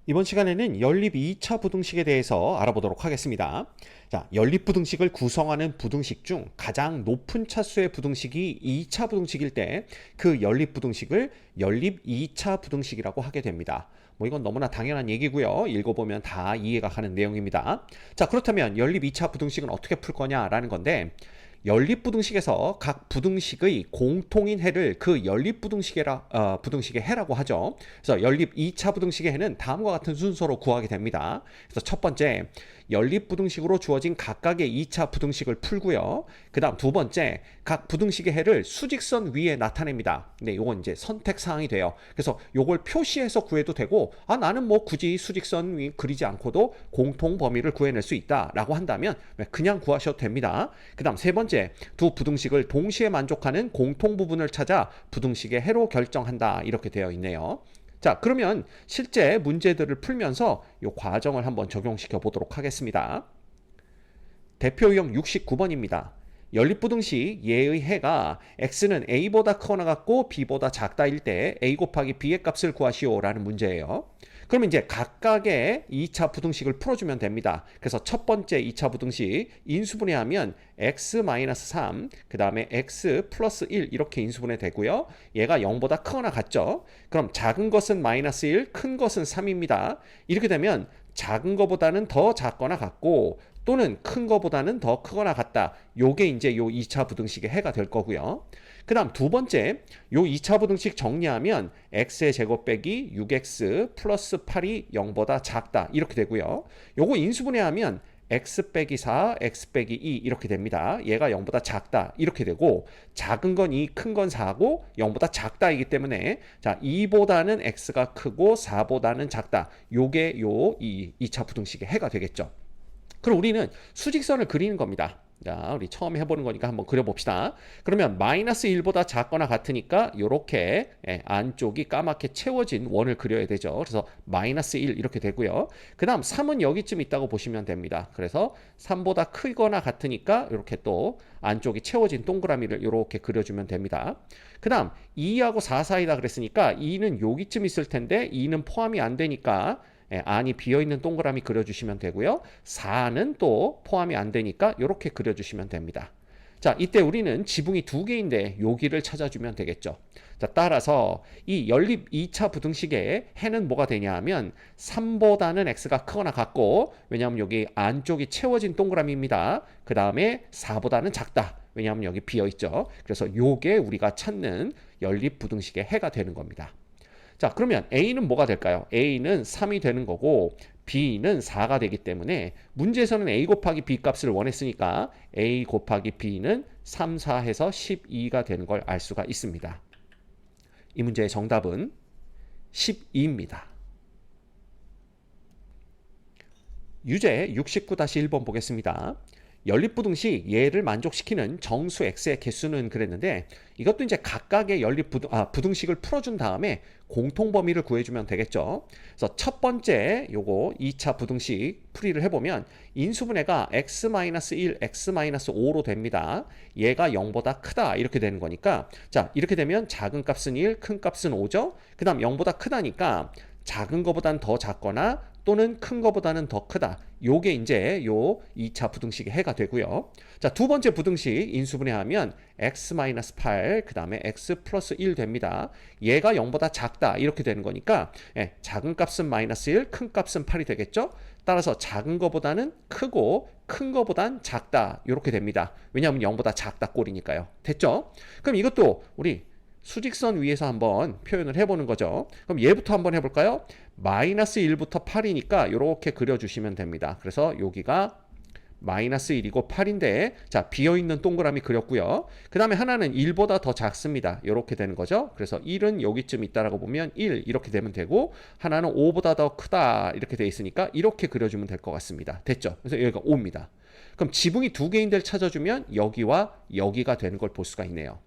이번 시간에는 연립 2차 부등식에 대해서 알아보도록 하겠습니다. 자, 연립 부등식을 구성하는 부등식 중 가장 높은 차수의 부등식이 2차 부등식일 때 그 연립 부등식을 연립 2차 부등식이라고 하게 됩니다. 뭐 이건 너무나 당연한 얘기고요. 읽어보면 다 이해가 가는 내용입니다. 자, 그렇다면 연립 2차 부등식은 어떻게 풀 거냐라는 건데, 연립부등식에서 각 부등식의 공통인 해를 그 부등식의 해라고 하죠. 그래서 연립 2차 부등식의 해는 다음과 같은 순서로 구하게 됩니다. 그래서 첫 번째, 연립부등식으로 주어진 각각의 2차 부등식을 풀고요. 그 다음 두 번째, 각 부등식의 해를 수직선 위에 나타냅니다. 근데 요건 이제 선택사항이 돼요. 그래서 요걸 표시해서 구해도 되고, 나는 뭐 굳이 수직선 위 그리지 않고도 공통 범위를 구해낼 수 있다라고 한다면 그냥 구하셔도 됩니다. 그 다음 세 번째, 두 부등식을 동시에 만족하는 공통 부분을 찾아 부등식의 해로 결정한다, 이렇게 되어 있네요. 자, 그러면 실제 문제들을 풀면서 이 과정을 한번 적용시켜 보도록 하겠습니다. 대표 유형 69번입니다. 연립부등식 예의 해가 x는 a보다 크거나 같고 b보다 작다일 때 a 곱하기 b의 값을 구하시오라는 문제예요. 그러면 이제 각각의 2차 부등식을 풀어주면 됩니다. 그래서 첫 번째 2차 부등식 인수분해하면 x-3, 그 다음에 x 플러스 1 이렇게 인수분해 되고요. 얘가 0보다 크거나 같죠. 그럼 작은 것은 마이너스 1, 큰 것은 3입니다. 이렇게 되면 작은 것보다는 더 작거나 같고 또는 큰 거보다는 더 크거나 같다. 요게 이제 요 2차 부등식의 해가 될 거고요. 그 다음 두 번째, 요 2차 부등식 정리하면 x의 제곱 빼기 6x 플러스 8이 0보다 작다. 이렇게 되고요. 요거 인수분해하면 x 빼기 4, x 빼기 2 이렇게 됩니다. 얘가 0보다 작다. 이렇게 되고 작은 건 2, 큰 건 4고 0보다 작다이기 때문에 자, 2보다는 x가 크고 4보다는 작다. 요게 요 2차 부등식의 해가 되겠죠. 그럼 우리는 수직선을 그리는 겁니다. 자, 우리 처음 해보는 거니까 한번 그려봅시다. 그러면 마이너스 1보다 작거나 같으니까 이렇게 안쪽이 까맣게 채워진 원을 그려야 되죠. 그래서 마이너스 1 이렇게 되고요. 그 다음 3은 여기쯤 있다고 보시면 됩니다. 그래서 3보다 크거나 같으니까 이렇게 또 안쪽이 채워진 동그라미를 이렇게 그려주면 됩니다. 그 다음 2하고 4 사이다 그랬으니까 2는 여기쯤 있을 텐데 2는 포함이 안 되니까 안이 비어있는 동그라미 그려주시면 되고요. 4는 또 포함이 안 되니까 이렇게 그려주시면 됩니다. 자, 이때 우리는 지붕이 두 개인데 여기를 찾아주면 되겠죠. 자, 따라서 이 연립 2차 부등식의 해는 뭐가 되냐 하면 3보다는 x가 크거나 같고, 왜냐하면 여기 안쪽이 채워진 동그라미입니다. 그 다음에 4보다는 작다. 왜냐하면 여기 비어있죠. 그래서 요게 우리가 찾는 연립 부등식의 해가 되는 겁니다. 자, 그러면 A는 뭐가 될까요? A는 3이 되는 거고 B는 4가 되기 때문에 문제에서는 A 곱하기 B 값을 원했으니까 A 곱하기 B는 3, 4 해서 12가 되는 걸 알 수가 있습니다. 이 문제의 정답은 12입니다. 유제 69-1번 보겠습니다. 연립부등식 얘를 만족시키는 정수 x의 개수는 그랬는데, 이것도 이제 각각의 부등식을 풀어준 다음에 공통범위를 구해주면 되겠죠. 그래서 첫 번째 요거 2차 부등식 풀이를 해보면 인수분해가 x-1, x-5로 됩니다. 얘가 0보다 크다 이렇게 되는 거니까, 자, 이렇게 되면 작은 값은 1, 큰 값은 5죠. 그 다음 0보다 크다니까 작은 거보단 더 작거나 또는 큰 거보다는 더 크다. 요게 이제 요 2차 부등식의 해가 되고요. 자, 두 번째 부등식 인수분해하면 x-8, 그 다음에 x 플러스 1 됩니다. 얘가 0보다 작다. 이렇게 되는 거니까 작은 값은 마이너스 1, 큰 값은 8이 되겠죠? 따라서 작은 거보다는 크고 큰 거보단 작다. 이렇게 됩니다. 왜냐하면 0보다 작다 꼴이니까요. 됐죠? 그럼 이것도 우리 수직선 위에서 한번 표현을 해보는 거죠. 그럼 얘부터 한번 해볼까요? 마이너스 1부터 8이니까 이렇게 그려주시면 됩니다. 그래서 여기가 마이너스 1이고 8인데, 자, 비어있는 동그라미 그렸고요. 그 다음에 하나는 1보다 더 작습니다. 이렇게 되는 거죠. 그래서 1은 여기쯤 있다라고 보면 1 이렇게 되면 되고, 하나는 5보다 더 크다 이렇게 돼 있으니까 이렇게 그려주면 될 것 같습니다. 됐죠? 그래서 여기가 5입니다. 그럼 지붕이 두 개인 데를 찾아주면 여기와 여기가 되는 걸 볼 수가 있네요.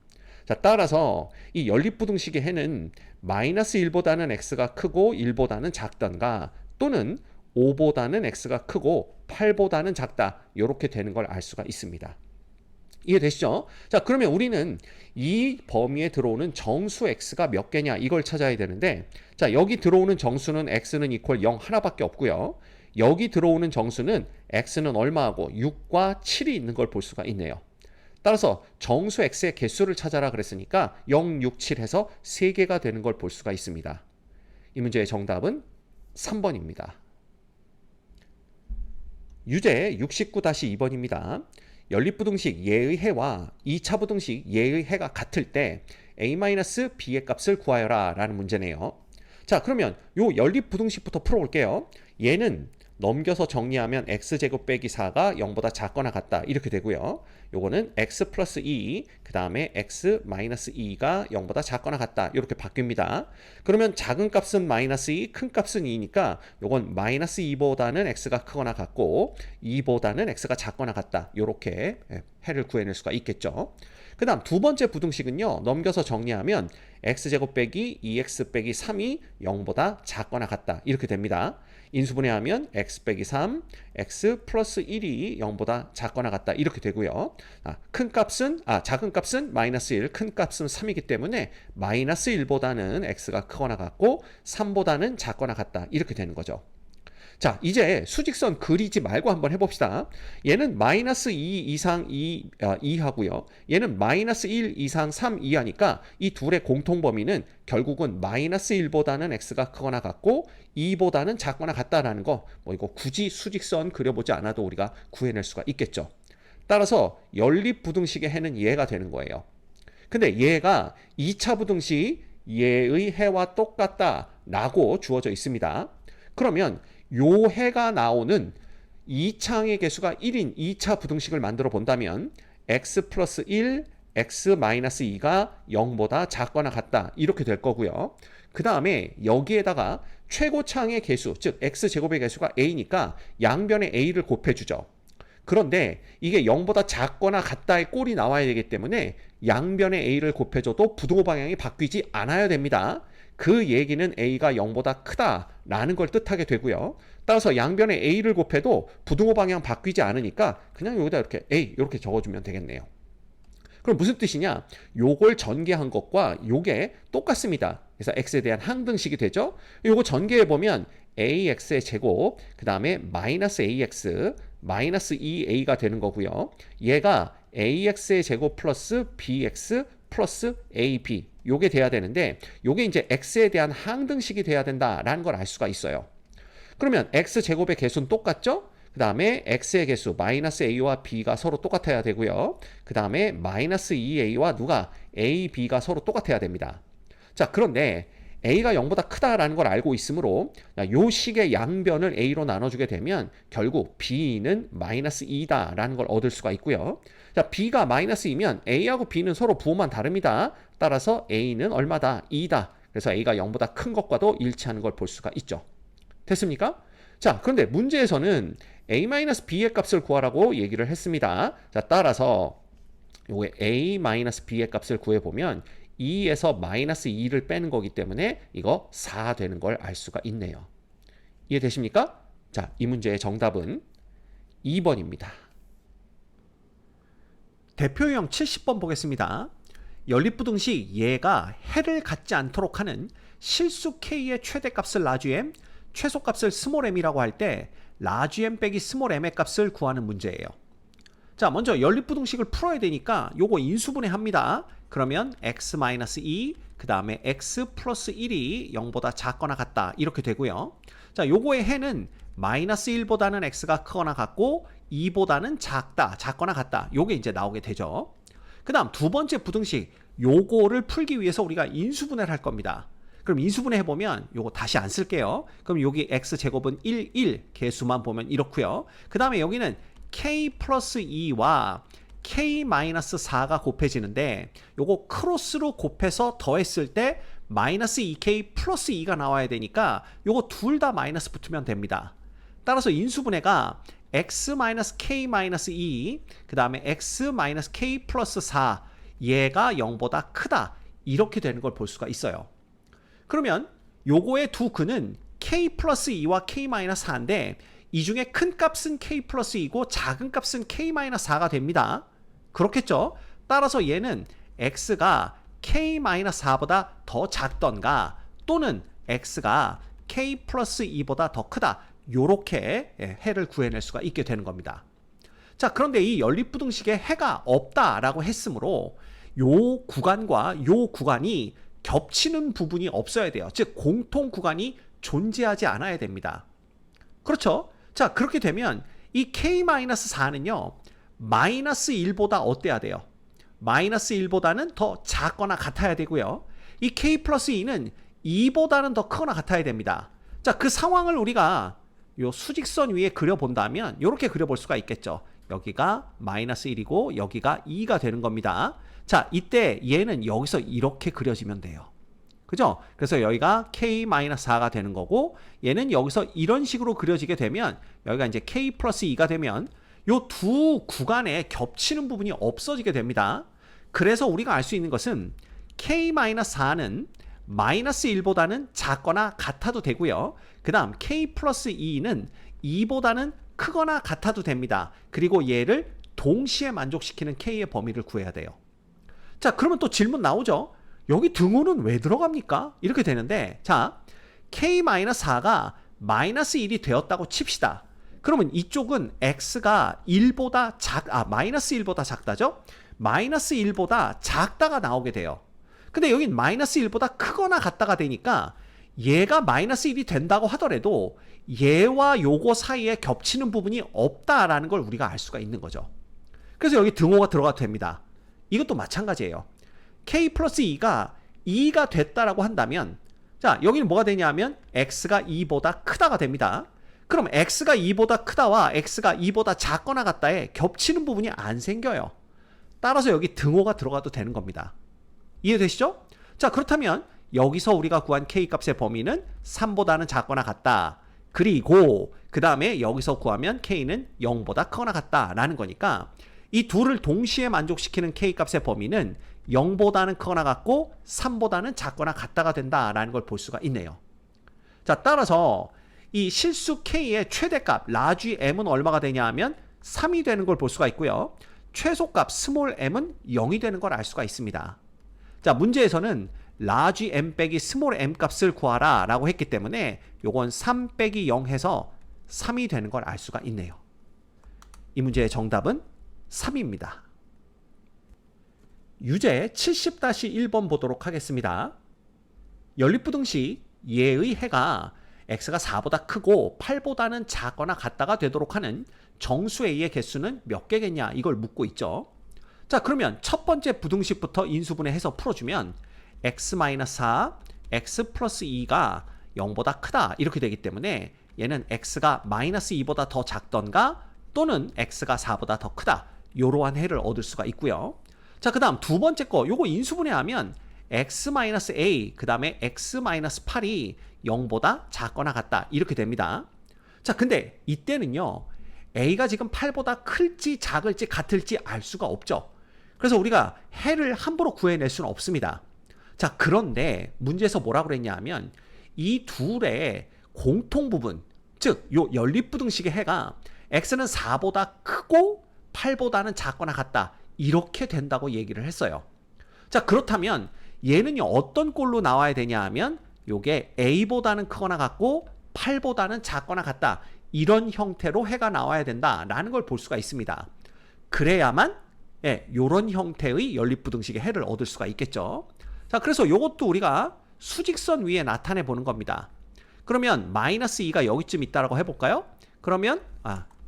자, 따라서 이 연립부등식의 해는 마이너스 1보다는 x가 크고 1보다는 작던가, 또는 5보다는 x가 크고 8보다는 작다, 이렇게 되는 걸 알 수가 있습니다. 이해되시죠? 자, 그러면 우리는 이 범위에 들어오는 정수 x가 몇 개냐 이걸 찾아야 되는데, 자, 여기 들어오는 정수는 x는 이퀄 0 하나밖에 없고요. 여기 들어오는 정수는 x는 얼마하고 6과 7이 있는 걸 볼 수가 있네요. 따라서 정수 x의 개수를 찾아라 그랬으니까 0, 6, 7 해서 3개가 되는 걸 볼 수가 있습니다. 이 문제의 정답은 3번입니다. 유제 69-2번입니다. 연립부등식 예의 해와 2차 부등식 예의 해가 같을 때 a-b의 값을 구하여라 라는 문제네요. 자, 그러면 요 연립부등식부터 풀어볼게요. 얘는 넘겨서 정리하면 x제곱 빼기 4가 0보다 작거나 같다 이렇게 되고요. 요거는 x 플러스 2, 그 다음에 x 마이너스 2가 0보다 작거나 같다 이렇게 바뀝니다. 그러면 작은 값은 마이너스 2, 큰 값은 2니까 요건 마이너스 2보다는 x가 크거나 같고 2보다는 x가 작거나 같다 이렇게 해를 구해낼 수가 있겠죠. 그 다음 두 번째 부등식은요, 넘겨서 정리하면 x제곱 빼기 2x 빼기 3이 0보다 작거나 같다 이렇게 됩니다. 인수분해하면 x 빼기 3, x 플러스 1이 0보다 작거나 같다 이렇게 되고요. 작은 값은 마이너스 1, 큰 값은 3이기 때문에 마이너스 1보다는 x가 크거나 같고 3보다는 작거나 같다 이렇게 되는 거죠. 자, 이제 수직선 그리지 말고 한번 해봅시다. 얘는 마이너스 2 이상 2 하고요. 얘는 마이너스 1 이상 3 이하니까 이 둘의 공통범위는 결국은 마이너스 1보다는 x가 크거나 같고 2보다는 작거나 같다라는 거, 뭐 이거 굳이 수직선 그려보지 않아도 우리가 구해낼 수가 있겠죠. 따라서 연립부등식의 해는 얘가 되는 거예요. 근데 얘가 2차 부등식 얘의 해와 똑같다라고 주어져 있습니다. 그러면 요 해가 나오는 2창의 개수가 1인 2차 부등식을 만들어 본다면 x 플러스 1, x 마이너스 2가 0보다 작거나 같다 이렇게 될 거고요. 그 다음에 여기에다가 최고창의 개수, 즉 x제곱의 개수가 a니까 양변에 a를 곱해주죠. 그런데 이게 0보다 작거나 같다의 꼴이 나와야 되기 때문에 양변에 a를 곱해줘도 부등호 방향이 바뀌지 않아야 됩니다. 그 얘기는 a가 0보다 크다라는 걸 뜻하게 되고요. 따라서 양변에 a를 곱해도 부등호 방향 바뀌지 않으니까 그냥 여기다 이렇게 a 이렇게 적어주면 되겠네요. 그럼 무슨 뜻이냐? 요걸 전개한 것과 요게 똑같습니다. 그래서 x에 대한 항등식이 되죠. 요거 전개해 보면 ax의 제곱, 그 다음에 마이너스 ax, 마이너스 2a가 되는 거고요. 얘가 ax의 제곱 플러스 bx 플러스 ab 요게 돼야 되는데 요게 이제 x에 대한 항등식이 돼야 된다라는 걸 알 수가 있어요. 그러면 x제곱의 개수는 똑같죠? 그 다음에 x의 개수 마이너스 a와 b가 서로 똑같아야 되고요. 그 다음에 마이너스 2a와 누가 a, b가 서로 똑같아야 됩니다. 자, 그런데 a가 0보다 크다라는 걸 알고 있으므로 요 식의 양변을 a로 나눠주게 되면 결국 b는 마이너스 2다라는 걸 얻을 수가 있고요. 자, b가 마이너스 2면 a하고 b는 서로 부호만 다릅니다. 따라서 a는 얼마다? 2다. 그래서 a가 0보다 큰 것과도 일치하는 걸 볼 수가 있죠. 됐습니까? 자, 그런데 문제에서는 a-b의 값을 구하라고 얘기를 했습니다. 자, 따라서 요게 a-b의 값을 구해보면 2에서 마이너스 2를 빼는 거기 때문에 이거 4 되는 걸 알 수가 있네요. 이해되십니까? 자, 이 문제의 정답은 2번입니다. 대표유형 70번 보겠습니다. 연립부등식 얘가 해를 갖지 않도록 하는 실수 k의 최대값을 라지 m, 최소값을 스몰 m이라고 할 때 라지 m 빼기 스몰 m의 값을 구하는 문제예요. 자, 먼저 연립부등식을 풀어야 되니까 요거 인수분해 합니다. 그러면 x-2, 그 다음에 x 플러스 1이 0보다 작거나 같다 이렇게 되고요. 자, 요거의 해는 마이너스 1보다는 x가 크거나 같고 2보다는 작거나 같다. 요게 이제 나오게 되죠. 그 다음 두 번째 부등식 요거를 풀기 위해서 우리가 인수분해를 할 겁니다. 그럼 인수분해 해보면 요거 다시 안 쓸게요. 그럼 여기 x제곱은 1, 1 개수만 보면 이렇고요. 그 다음에 여기는 k 플러스 2와 k-4가 곱해지는데 요거 크로스로 곱해서 더했을 때 마이너스 2k 플러스 2가 나와야 되니까 요거 둘 다 마이너스 붙으면 됩니다. 따라서 인수분해가 x-k-2 그 다음에 x-k 플러스 4 얘가 0보다 크다 이렇게 되는 걸 볼 수가 있어요. 그러면 요거의 두 근은 k 플러스 2와 k-4인데 이 중에 큰 값은 k 플러스 2고 작은 값은 k-4가 됩니다. 그렇겠죠? 따라서 얘는 x가 k-4보다 더 작던가 또는 x가 k 플러스 2보다 더 크다. 요렇게 해를 구해낼 수가 있게 되는 겁니다. 자, 그런데 이 연립부등식에 해가 없다라고 했으므로 요 구간과 요 구간이 겹치는 부분이 없어야 돼요. 즉 공통 구간이 존재하지 않아야 됩니다. 그렇죠? 자, 그렇게 되면 이 k-4는요 마이너스 1보다 어때야 돼요? 마이너스 1보다는 더 작거나 같아야 되고요. 이 k 플러스 2는 2보다는 더 크거나 같아야 됩니다. 자, 그 상황을 우리가 요 수직선 위에 그려본다면 이렇게 그려볼 수가 있겠죠. 여기가 마이너스 1이고 여기가 2가 되는 겁니다. 자, 이때 얘는 여기서 이렇게 그려지면 돼요. 그죠? 그래서 여기가 k-4가 되는 거고 얘는 여기서 이런 식으로 그려지게 되면 여기가 이제 k 플러스 2가 되면 요 두 구간에 겹치는 부분이 없어지게 됩니다. 그래서 우리가 알 수 있는 것은 k-4는 마이너스 1보다는 작거나 같아도 되고요. 그 다음 k 플러스 2는 2보다는 크거나 같아도 됩니다. 그리고 얘를 동시에 만족시키는 k의 범위를 구해야 돼요. 자, 그러면 또 질문 나오죠. 여기 등호는 왜 들어갑니까? 이렇게 되는데, 자, k-4가 마이너스 1이 되었다고 칩시다. 그러면 이쪽은 x가 1보다 마이너스 1보다 작다죠? 마이너스 1보다 작다가 나오게 돼요. 근데 여긴 마이너스 1보다 크거나 같다가 되니까 얘가 마이너스 1이 된다고 하더라도 얘와 요거 사이에 겹치는 부분이 없다라는 걸 우리가 알 수가 있는 거죠. 그래서 여기 등호가 들어가도 됩니다. 이것도 마찬가지예요. k 플러스 2가 2가 됐다라고 한다면 자, 여기는 뭐가 되냐면 x가 2보다 크다가 됩니다. 그럼 x가 2보다 크다와 x가 2보다 작거나 같다에 겹치는 부분이 안 생겨요. 따라서 여기 등호가 들어가도 되는 겁니다. 이해되시죠? 자, 그렇다면 여기서 우리가 구한 k값의 범위는 3보다는 작거나 같다. 그리고 그 다음에 여기서 구하면 k는 0보다 크거나 같다라는 거니까 이 둘을 동시에 만족시키는 k값의 범위는 0보다는 크거나 같고 3보다는 작거나 같다가 된다라는 걸 볼 수가 있네요. 자, 따라서 이 실수 k의 최대값 라지 m은 얼마가 되냐 하면 3이 되는 걸 볼 수가 있고요. 최소값 스몰 m은 0이 되는 걸 알 수가 있습니다. 자, 문제에서는 라지 m 빼기 스몰 m 값을 구하라 라고 했기 때문에 요건 3 빼기 0 해서 3이 되는 걸 알 수가 있네요. 이 문제의 정답은 3입니다. 유제 70-1번 보도록 하겠습니다. 연립부등식 얘의 해가 x가 4보다 크고 8보다는 작거나 같다가 되도록 하는 정수 a의 개수는 몇 개겠냐 이걸 묻고 있죠. 자, 그러면 첫 번째 부등식부터 인수분해해서 풀어주면 x-4, x 플러스 2가 0보다 크다 이렇게 되기 때문에 얘는 x가 마이너스 2보다 더 작던가 또는 x가 4보다 더 크다 이러한 해를 얻을 수가 있고요. 자, 그 다음 두 번째 거 요거 인수분해하면 x-a 그 다음에 x-8이 0보다 작거나 같다 이렇게 됩니다. 자, 근데 이때는요 a가 지금 8보다 클지 작을지 같을지 알 수가 없죠. 그래서 우리가 해를 함부로 구해낼 수는 없습니다. 자, 그런데 문제에서 뭐라고 그랬냐 하면 이 둘의 공통 부분, 즉 요 연립부등식의 해가 x는 4보다 크고 8보다는 작거나 같다 이렇게 된다고 얘기를 했어요. 자, 그렇다면 얘는요 어떤 꼴로 나와야 되냐 하면 요게 a보다는 크거나 같고 8보다는 작거나 같다 이런 형태로 해가 나와야 된다라는 걸 볼 수가 있습니다. 그래야만 요런 형태의 연립부등식의 해를 얻을 수가 있겠죠. 자, 그래서 요것도 우리가 수직선 위에 나타내 보는 겁니다. 그러면 마이너스 2가 여기쯤 있다라고 해볼까요? 그러면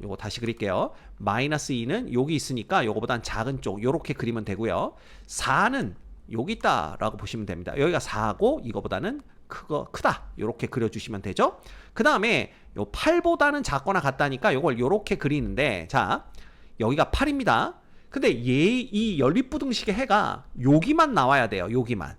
요거 다시 그릴게요. 마이너스 2는 여기 있으니까 요거보단 작은 쪽 요렇게 그리면 되고요. 4는 여기 있다라고 보시면 됩니다. 여기가 4고 이거보다는 크다 요렇게 그려주시면 되죠. 그 다음에 요 8보다는 작거나 같다니까 요걸 요렇게 그리는데 자, 여기가 8입니다. 근데 이 연립부등식의 해가 여기만 나와야 돼요. 여기만.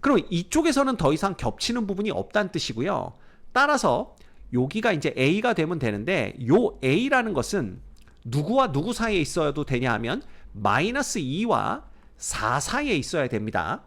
그럼 이쪽에서는 더 이상 겹치는 부분이 없다는 뜻이고요. 따라서 여기가 이제 a가 되면 되는데 요 a라는 것은 누구와 누구 사이에 있어도 되냐 하면 마이너스 2와 4 사이에 있어야 됩니다.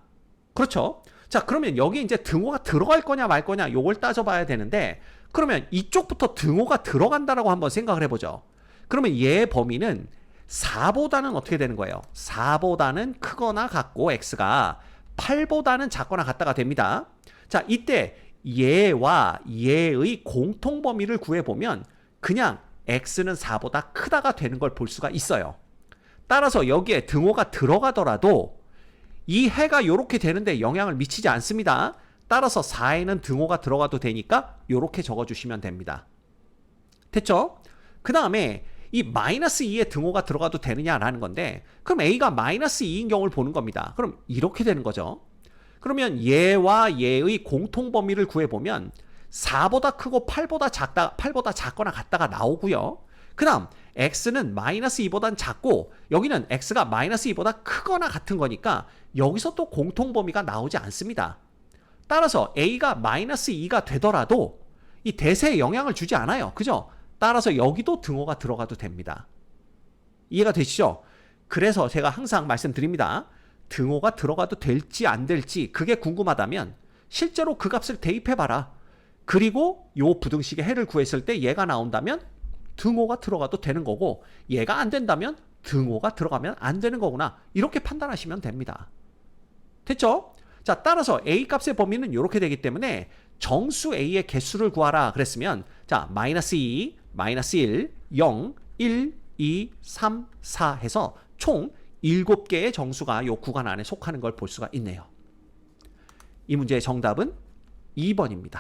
그렇죠? 자, 그러면 여기 이제 등호가 들어갈 거냐 말 거냐 요걸 따져봐야 되는데 그러면 이쪽부터 등호가 들어간다라고 한번 생각을 해보죠. 그러면 얘의 범위는 4보다는 어떻게 되는 거예요? 4보다는 크거나 같고 x가 8보다는 작거나 같다가 됩니다. 자, 이때 얘와 얘의 공통 범위를 구해보면 그냥 x는 4보다 크다가 되는 걸 볼 수가 있어요. 따라서 여기에 등호가 들어가더라도 이 해가 이렇게 되는데 영향을 미치지 않습니다. 따라서 4에는 등호가 들어가도 되니까 이렇게 적어주시면 됩니다. 됐죠? 그 다음에 이 마이너스 2에 등호가 들어가도 되느냐라는 건데, 그럼 a가 마이너스 2인 경우를 보는 겁니다. 그럼 이렇게 되는 거죠. 그러면 얘와 얘의 공통 범위를 구해보면 4보다 크고 8보다 작거나 같다가 나오고요. 그 다음 x는 마이너스 2보단 작고 여기는 x가 마이너스 2보다 크거나 같은 거니까 여기서 또 공통 범위가 나오지 않습니다. 따라서 a가 마이너스 2가 되더라도 이 대세에 영향을 주지 않아요. 그죠? 따라서 여기도 등호가 들어가도 됩니다. 이해가 되시죠? 그래서 제가 항상 말씀드립니다. 등호가 들어가도 될지 안 될지 그게 궁금하다면 실제로 그 값을 대입해봐라. 그리고 요 부등식의 해를 구했을 때 얘가 나온다면 등호가 들어가도 되는 거고, 얘가 안 된다면 등호가 들어가면 안 되는 거구나. 이렇게 판단하시면 됩니다. 됐죠? 자, 따라서 a 값의 범위는 이렇게 되기 때문에 정수 a의 개수를 구하라 그랬으면, 자, 마이너스 2, 마이너스 1, 0, 1, 2, 3, 4 해서 총 7개의 정수가 요 구간 안에 속하는 걸 볼 수가 있네요. 이 문제의 정답은 2번입니다.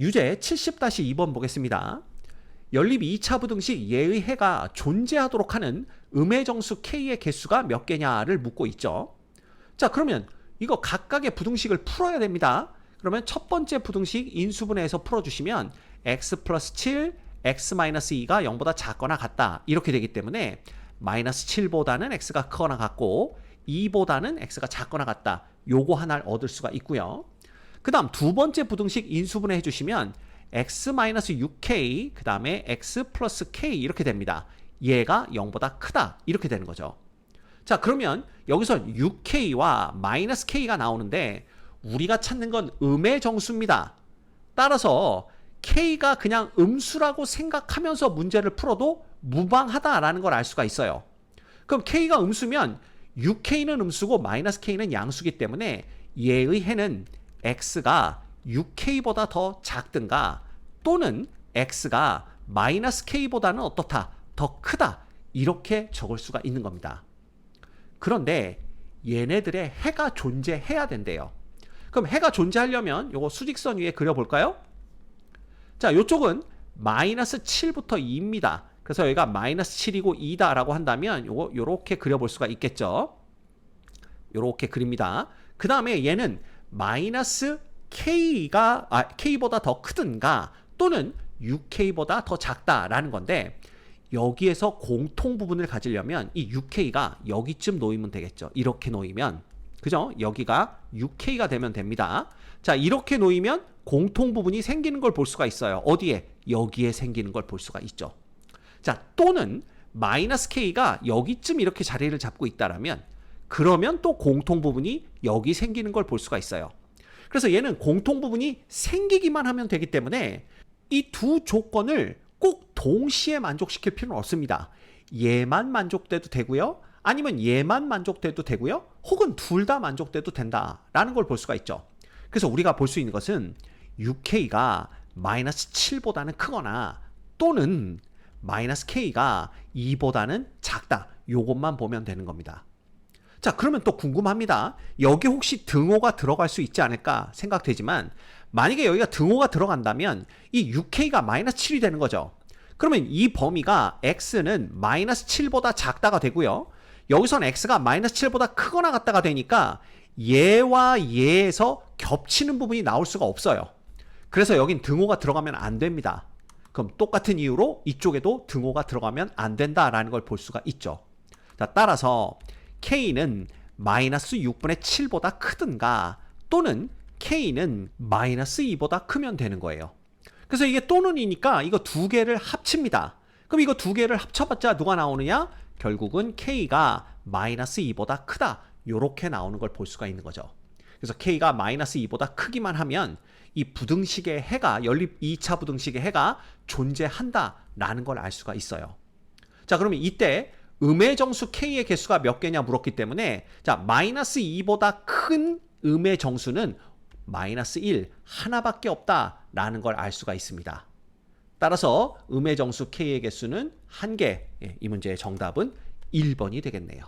유제 70-2번 보겠습니다. 연립 2차 부등식 얘의 해가 존재하도록 하는 음의 정수 k의 개수가 몇 개냐를 묻고 있죠. 자, 그러면 이거 각각의 부등식을 풀어야 됩니다. 그러면 첫 번째 부등식 인수분해해서 풀어주시면 x 플러스 7, x 마이너스 2가 0보다 작거나 같다. 이렇게 되기 때문에 마이너스 7보다는 x가 크거나 같고 2보다는 x가 작거나 같다. 요거 하나를 얻을 수가 있고요. 그 다음 두 번째 부등식 인수분해 해주시면 x-6k 그 다음에 x 플러스 k 이렇게 됩니다. 얘가 0보다 크다 이렇게 되는 거죠. 자, 그러면 여기서 6k와 마이너스 k가 나오는데 우리가 찾는 건 음의 정수입니다. 따라서 k가 그냥 음수라고 생각하면서 문제를 풀어도 무방하다라는 걸 알 수가 있어요. 그럼 k가 음수면 6k는 음수고 마이너스 k는 양수기 때문에 얘의 해는 x가 6k보다 더 작든가 또는 x가 마이너스 k보다는 어떻다? 더 크다. 이렇게 적을 수가 있는 겁니다. 그런데 얘네들의 해가 존재해야 된대요. 그럼 해가 존재하려면 요거 수직선 위에 그려볼까요? 자, 이쪽은 마이너스 7부터 2입니다. 그래서 여기가 마이너스 7이고 2다라고 한다면 요거 요렇게 그려볼 수가 있겠죠. 요렇게 그립니다. 그 다음에 얘는 마이너스 k보다 더 크든가 또는 6k보다 더 작다라는 건데 여기에서 공통 부분을 가지려면 이 6k가 여기쯤 놓이면 되겠죠. 이렇게 놓이면, 그죠? 여기가 6k가 되면 됩니다. 자, 이렇게 놓이면 공통 부분이 생기는 걸 볼 수가 있어요. 어디에? 여기에 생기는 걸 볼 수가 있죠. 자, 또는 마이너스 k가 여기쯤 이렇게 자리를 잡고 있다라면 그러면 또 공통 부분이 여기 생기는 걸 볼 수가 있어요. 그래서 얘는 공통 부분이 생기기만 하면 되기 때문에 이 두 조건을 꼭 동시에 만족시킬 필요는 없습니다. 얘만 만족돼도 되고요. 아니면 얘만 만족돼도 되고요. 혹은 둘 다 만족돼도 된다라는 걸 볼 수가 있죠. 그래서 우리가 볼 수 있는 것은 6k가 마이너스 7보다는 크거나 또는 마이너스 k가 2보다는 작다. 요것만 보면 되는 겁니다. 자, 그러면 또 궁금합니다. 여기 혹시 등호가 들어갈 수 있지 않을까 생각되지만 만약에 여기가 등호가 들어간다면 이 6k가 마이너스 7이 되는 거죠. 그러면 이 범위가 x는 마이너스 7보다 작다가 되고요. 여기서는 x가 마이너스 7보다 크거나 같다가 되니까 얘와 얘에서 겹치는 부분이 나올 수가 없어요. 그래서 여긴 등호가 들어가면 안 됩니다. 그럼 똑같은 이유로 이쪽에도 등호가 들어가면 안 된다라는 걸 볼 수가 있죠. 자, 따라서 k는 마이너스 6분의 7보다 크든가 또는 k는 마이너스 2보다 크면 되는 거예요. 그래서 이게 또는이니까 이거 두 개를 합칩니다. 그럼 이거 두 개를 합쳐봤자 누가 나오느냐? 결국은 k가 마이너스 2보다 크다. 요렇게 나오는 걸 볼 수가 있는 거죠. 그래서 k가 마이너스 2보다 크기만 하면 이 부등식의 해가, 연립 2차 부등식의 해가 존재한다라는 걸 알 수가 있어요. 자, 그러면 이때 음의 정수 K의 개수가 몇 개냐 물었기 때문에 자, 마이너스 2보다 큰 음의 정수는 마이너스 1 하나밖에 없다라는 걸 알 수가 있습니다. 따라서 음의 정수 K의 개수는 1개. 이 문제의 정답은 1번이 되겠네요.